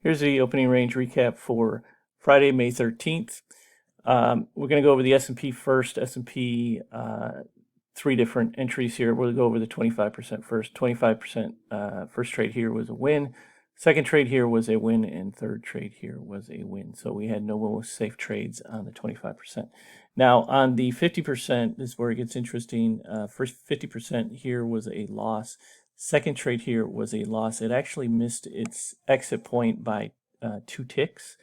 Here's the opening range recap for Friday, May 13th. We're going to go over the S&P first. S&P, three different entries here. We'll go over the 25% first. 25% first trade here was a win. Second trade here was a win, and third trade here was a win. So we had no safe trades on the 25%. Now on the 50%, this is where it gets interesting. First 50% here was a loss. Second trade here was a loss. It actually missed its exit point by 2 ticks.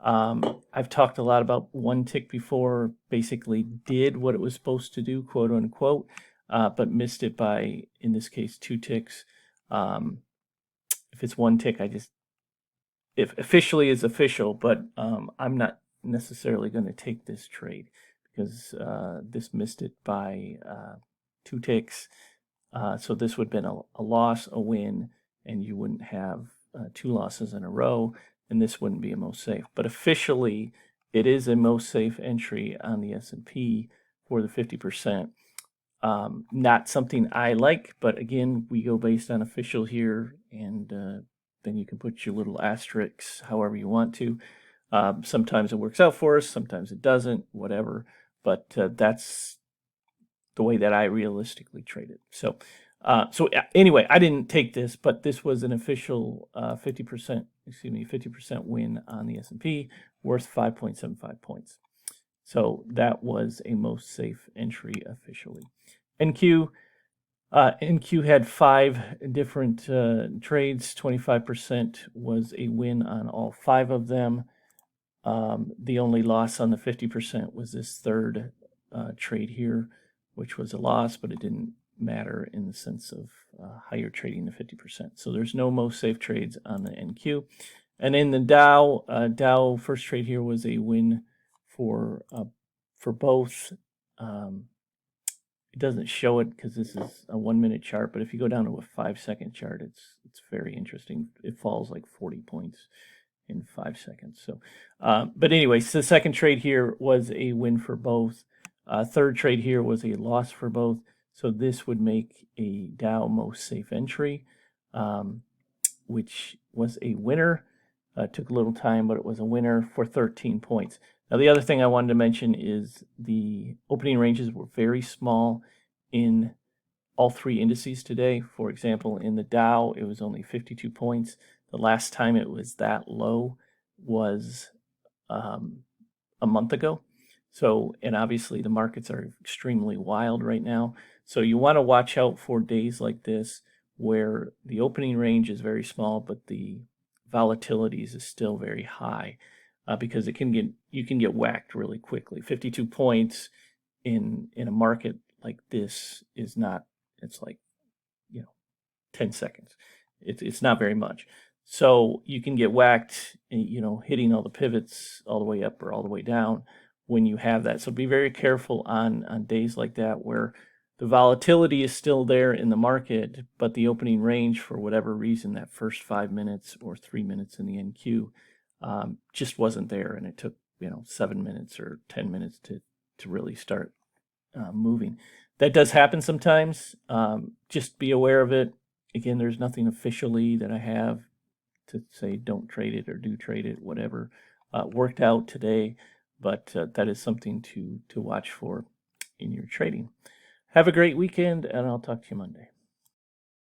I've talked a lot about 1 tick before, basically did what it was supposed to do, quote unquote, but missed it by, in this case, 2 ticks. If it's 1 tick, if officially is official, but I'm not necessarily going to take this trade because this missed it by 2 ticks. So this would have been a loss, a win, and you wouldn't have 2 losses in a row, and this wouldn't be a most safe. But officially, it is a most safe entry on the S&P for the 50%. Not something I like, but again, we go based on official here, and then you can put your little asterisks however you want to. Sometimes it works out for us, sometimes it doesn't, whatever. But that's the way that I realistically trade it. So anyway, I didn't take this, but this was an official 50% win on the S&P, worth 5.75 points. So that was a most safe entry officially. NQ had 5 different trades. 25% was a win on all 5 of them. The only loss on the 50% was this third trade here, which was a loss, but it didn't matter in the sense of how you're trading the 50%. So there's no most safe trades on the NQ. And in the Dow first trade here was a win for both. It doesn't show it because this is a 1-minute chart, but if you go down to a 5-second chart, it's very interesting. It falls like 40 points in 5 seconds. So, but anyway, so the second trade here was a win for both. Third trade here was a loss for both. So this would make a Dow most safe entry, which was a winner. Took a little time, but it was a winner for 13 points. Now, the other thing I wanted to mention is the opening ranges were very small in all 3 indices today. For example, in the Dow, it was only 52 points. The last time it was that low was a month ago. So, and obviously the markets are extremely wild right now. So you want to watch out for days like this where the opening range is very small, but the volatilities is still very high, because you can get whacked really quickly. 52 points in a market like this is not, it's like, 10 seconds. It's not very much. So you can get whacked, hitting all the pivots all the way up or all the way down when you have that. So be very careful on days like that where the volatility is still there in the market, but the opening range, for whatever reason, that first 5 minutes or 3 minutes in the NQ just wasn't there, and it took 7 minutes or 10 minutes to really start moving. That does happen sometimes. Just be aware of it. Again, there's nothing officially that I have to say don't trade it or do trade it, whatever. Worked out today, but that is something to watch for in your trading. Have a great weekend, and I'll talk to you Monday.